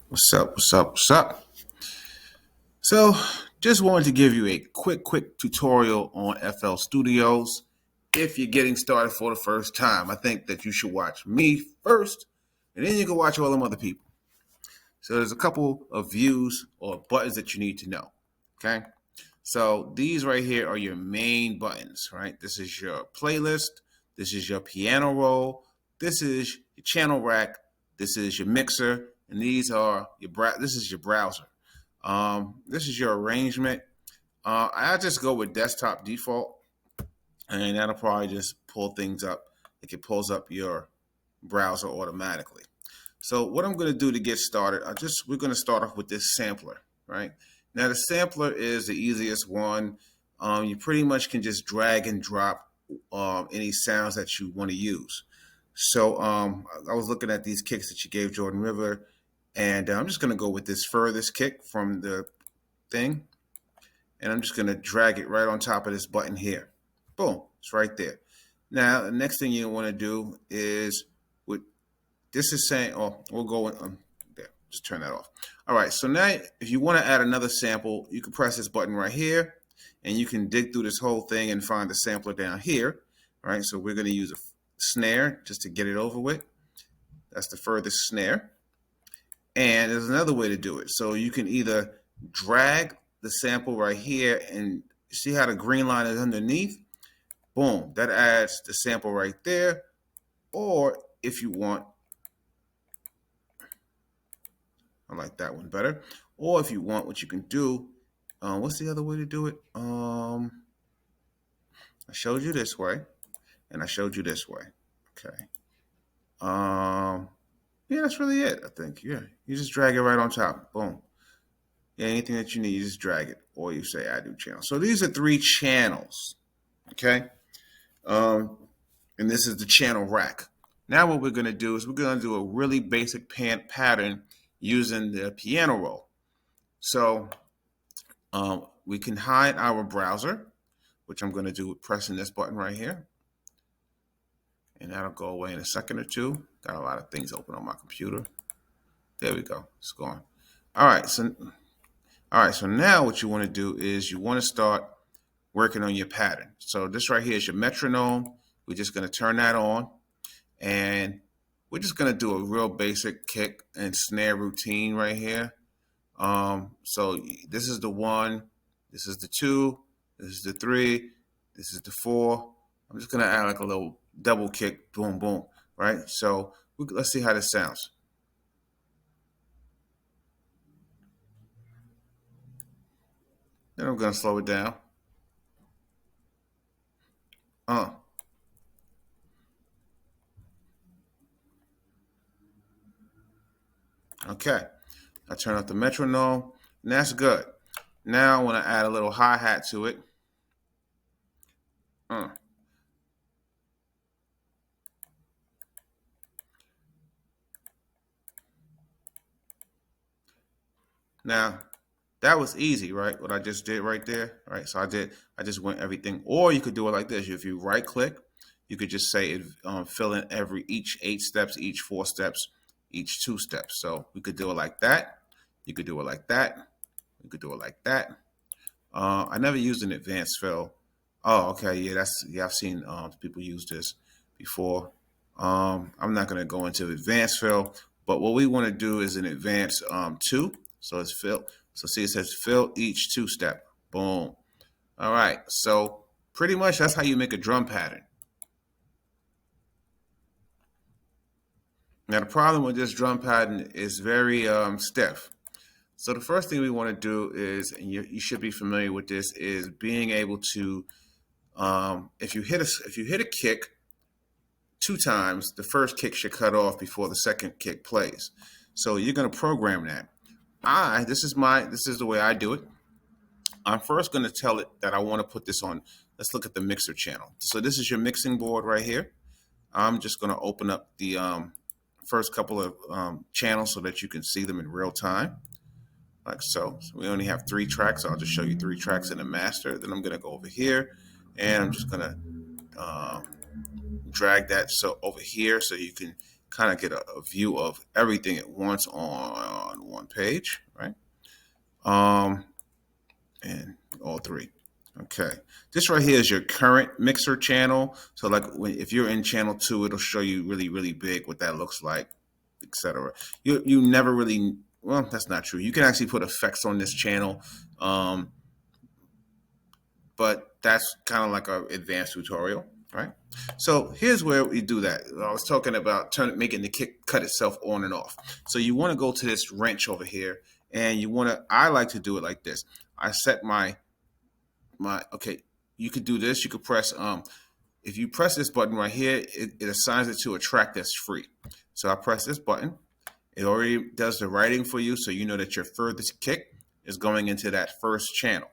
What's up? What's up? What's up? So, just wanted to give you a quick tutorial on FL Studios. If you're getting started for the first time, I think that you should watch me first, and then you can watch all them other people. So, there's a couple of views or buttons that you need to know. Okay. So, these right here are your main buttons, right? This is your playlist. This is your piano roll. This is your channel rack. This is your mixer, and these are your this is your browser. This is your arrangement. I just go with desktop default, and that'll probably just pull things up. It pulls up your browser automatically. So what I'm going to do to get started, we're going to start off with this sampler, right? Now the sampler is the easiest one. You pretty much can just drag and drop any sounds that you want to use. So I was looking at these kicks that you gave Jordan River, and I'm just going to go with this furthest kick from the thing, and I'm just going to drag it right on top of this button here. Boom, it's right there. Now, the next thing you want to do is, with this is saying, oh, we'll go there, just turn that off. All right, so now if you want to add another sample, you can press this button right here, and you can dig through this whole thing and find the sampler down here. All right, so we're going to use a snare just to get it over with. That's the furthest snare. And there's another way to do it. So you can either drag the sample right here, and see how the green line is underneath? Boom, that adds the sample right there. Or if you want, I like that one better. Or if you want, what you can do, what's the other way to do it? I showed you this way, and I showed you this way. Okay. Yeah, that's really it, I think. Yeah, you just drag it right on top. Boom. Yeah, anything that you need, you just drag it, or you say add new channel. So these are 3 channels, okay? And this is the channel rack. Now what we're going to do is we're going to do a really basic pattern using the piano roll. So we can hide our browser, which I'm going to do with pressing this button right here. And that'll go away in a second or two. Got a lot of things open on my computer. There we go. It's gone. All right. So now what you want to do is you want to start working on your pattern. So this right here is your metronome. We're just going to turn that on, and we're just going to do a real basic kick and snare routine right here. So this is the 1, this is the 2, this is the 3, this is the 4. I'm just going to add like a little double kick, boom, boom, right? So let's see how this sounds. Then I'm going to slow it down. Okay, I turn off the metronome, and that's good. Now I want to add a little hi-hat to it. Now, that was easy, right? What I just did right there, right? So I just went everything. Or you could do it like this. If you right click, you could just say fill in each 8 steps, each 4 steps, each 2 steps. So we could do it like that. You could do it like that. You could do it like that. I never used an advanced fill. Oh, okay, yeah, I've seen people use this before. I'm not going to go into advanced fill, but what we want to do is an advanced 2. So it's fill. So see, it says fill each 2 step. Boom. All right. So pretty much that's how you make a drum pattern. Now the problem with this drum pattern is very stiff. So the first thing we want to do is, and you should be familiar with this, is being able to, if you hit a kick 2 times, the first kick should cut off before the second kick plays. So you're going to program that. This is the way I do it. I'm first going to tell it that I want to put this on. Let's look at the mixer channel. So this is your mixing board right here. I'm just going to open up the first couple of channels so that you can see them in real time. Like so. So we only have 3 tracks. So I'll just show you 3 tracks in the master. Then I'm going to go over here, and I'm just going to drag that over here so you can kind of get a view of everything at once on one page, right? And all three. Okay, this right here is your current mixer channel. So like if you're in channel 2, it'll show you really, really big what that looks like, etc. You never really, well, that's not true. You can actually put effects on this channel, but that's kind of like an advanced tutorial, right? So here's where we do that. I was talking about making the kick cut itself on and off. So you want to go to this wrench over here, and you want to, I like to do it like this. I set okay, you could do this. You could press, if you press this button right here, it assigns it to a track that's free. So I press this button. It already does the writing for you, so you know that your furthest kick is going into that first channel.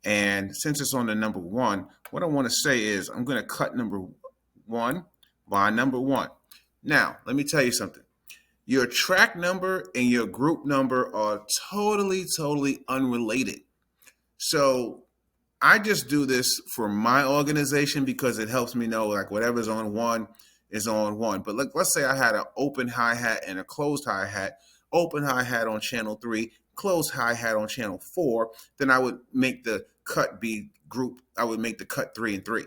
And since it's on the number 1, what I want to say is I'm going to cut number 1 by number 1. Now, let me tell you something. Your track number and your group number are totally, totally unrelated. So I just do this for my organization because it helps me know like whatever's on 1 is on 1. But let's say I had an open hi-hat and a closed hi-hat, open hi-hat on channel 3, closed hi-hat on channel 4, then I would make the cut be group. I would make the cut 3 and 3.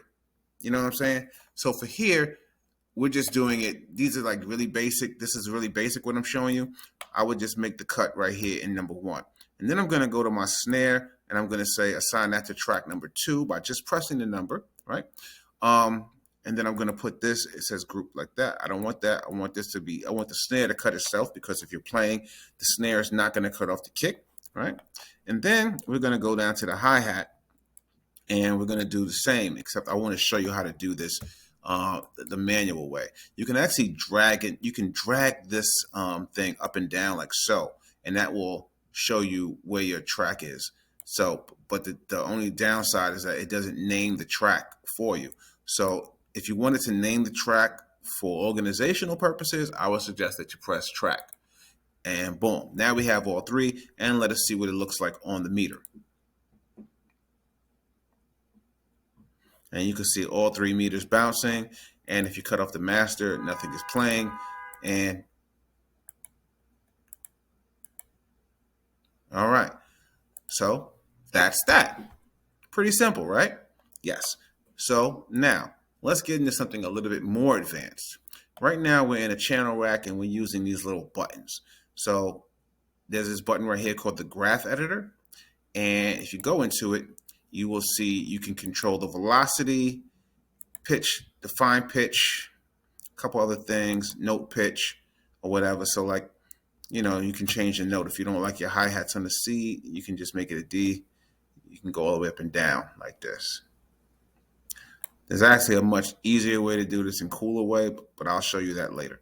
You know what I'm saying? So for here, we're just doing it. These are like really basic. This is really basic what I'm showing you. I would just make the cut right here in number 1. And then I'm going to go to my snare and I'm going to say assign that to track number 2 by just pressing the number, right? And then I'm going to put this, it says group like that. I don't want that. I want this to be, I want the snare to cut itself because if you're playing, the snare is not going to cut off the kick, right? And then we're going to go down to the hi-hat and we're going to do the same, except I want to show you how to do this the manual way. You can actually drag it. You can drag this thing up and down like so, and that will show you where your track is. So, but the only downside is that it doesn't name the track for you. So if you wanted to name the track for organizational purposes, I would suggest that you press track. And boom, now we have all 3, and let us see what it looks like on the meter. And you can see all 3 meters bouncing. And if you cut off the master, nothing is playing. And all right, so that's that. Pretty simple, right? Yes. So now let's get into something a little bit more advanced. Right now we're in a channel rack and we're using these little buttons. So there's this button right here called the graph editor. And if you go into it, you will see you can control the velocity, pitch, define pitch, a couple other things, note pitch or whatever. So like, you know, you can change the note. If you don't like your hi-hats on the C, you can just make it a D. You can go all the way up and down like this. There's actually a much easier way to do this and cooler way, but I'll show you that later.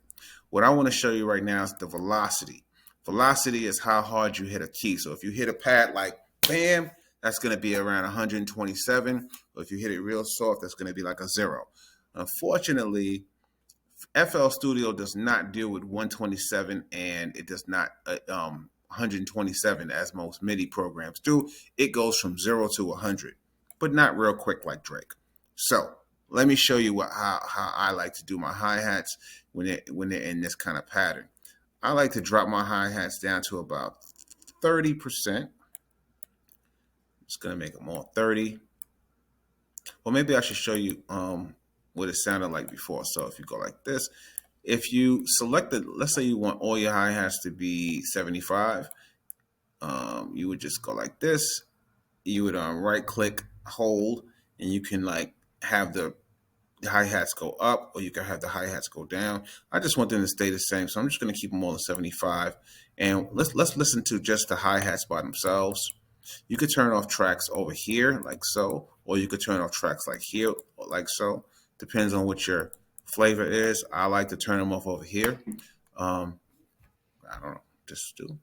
What I want to show you right now is the velocity. Velocity is how hard you hit a key. So if you hit a pad like bam, that's going to be around 127. Or if you hit it real soft, that's going to be like a 0. Unfortunately, FL Studio does not deal with 127 and it does not 127 as most MIDI programs do. It goes from 0 to 100, but not real quick like Drake. So let me show you how I like to do my hi-hats when they're in this kind of pattern. I like to drop my hi-hats down to about 30%. Just gonna make them all 30. Well, maybe I should show you what it sounded like before. So if you go like this, if you select the, let's say you want all your hi-hats to be 75, you would just go like this. You would right click, hold, and you can like have the hi-hats go up or you can have the hi-hats go down. I just want them to stay the same, so I'm just going to keep them all at 75. And let's listen to just the hi-hats by themselves. You could turn off tracks over here like so, or you could turn off tracks like here or like so. Depends on what your flavor is. I like to turn them off over here. I don't know, just do.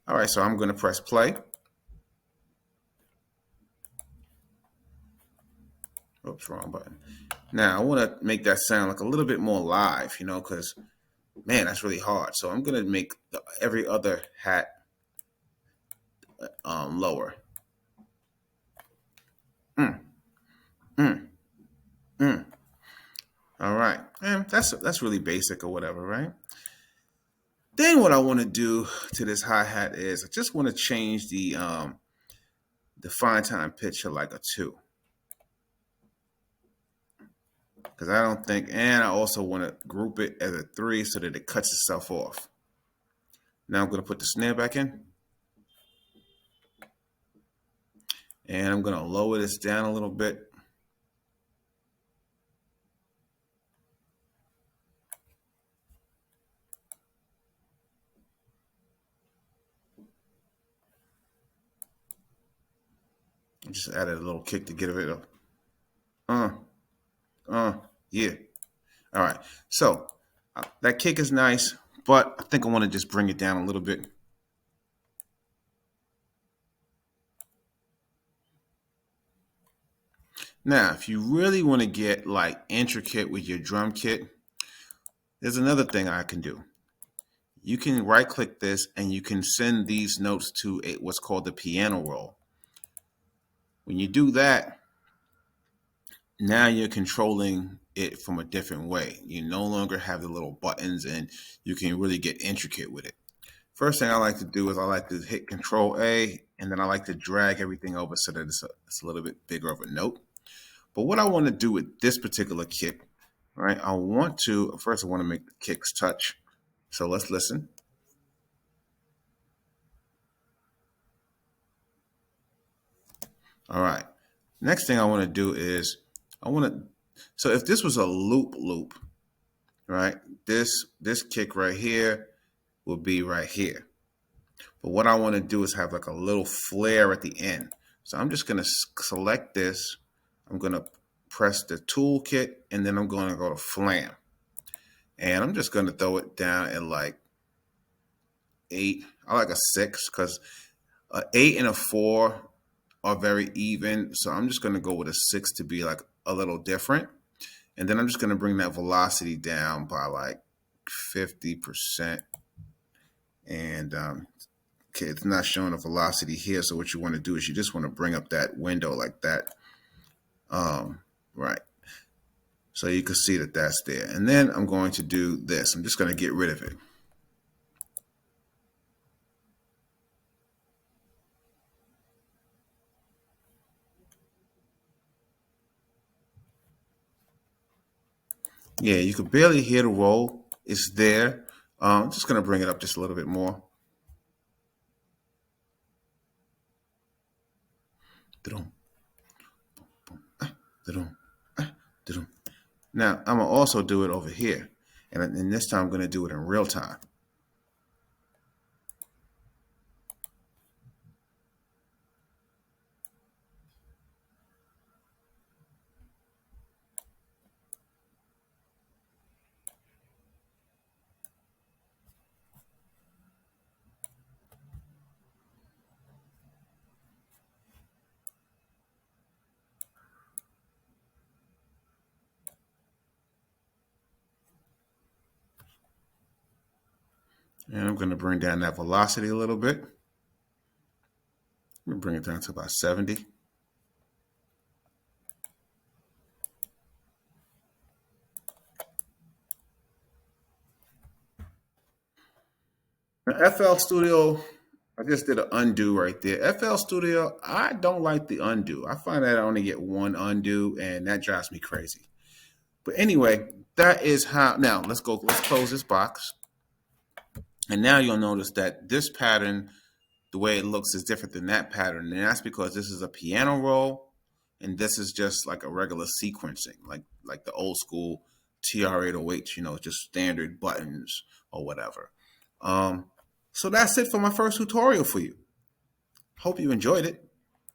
All right, so I'm going to press play. Oops, wrong button. Now I want to make that sound like a little bit more live, you know, because man, that's really hard. So I'm going to make every other hat lower. All right, and that's really basic or whatever, right? Then what I want to do to this hi-hat is I just want to change the fine time pitch to like a 2. Because I don't think, and I also want to group it as a 3 so that it cuts itself off. Now I'm going to put the snare back in. And I'm going to lower this down a little bit. I just added a little kick to get rid of. Yeah. All right. So that kick is nice, but I think I want to just bring it down a little bit. Now, if you really want to get like intricate with your drum kit, there's another thing I can do. You can right click this and you can send these notes to what's called the piano roll. When you do that, now you're controlling it from a different way. You no longer have the little buttons and you can really get intricate with it. First thing I like to do is I like to hit Control A, and then I like to drag everything over so that it's a little bit bigger of a note. But what I want to do with this particular kick, right? I want to make the kicks touch. So let's listen. All right. Next thing I want to do is so if this was a loop, right? This kick right here will be right here. But what I want to do is have like a little flare at the end. So I'm just going to select this. I'm going to press the toolkit, and then I'm going to go to flam. And I'm just going to throw it down at like 8. I like a 6 because 8 and a 4 are very even. So I'm just going to go with a 6 to be like a little different. And then I'm just going to bring that velocity down by like 50%. And okay, it's not showing a velocity here. So what you want to do is you just want to bring up that window like that. Right. So you can see that that's there. And then I'm going to do this. I'm just going to get rid of it. Yeah, you can barely hear the roll. It's there. I'm just going to bring it up just a little bit more. Now, I'm going to also do it over here. And this time I'm going to do it in real time. And I'm going to bring down that velocity a little bit. I'm going to bring it down to about 70. Now, FL Studio, I just did an undo right there. FL Studio, I don't like the undo. I find that I only get one undo, and that drives me crazy. But anyway, that is how. Now, let's close this box. And now you'll notice that this pattern, the way it looks, is different than that pattern. And that's because this is a piano roll, and this is just like a regular sequencing, like the old school TR-808, just standard buttons or whatever. So that's it for my first tutorial for you. Hope you enjoyed it.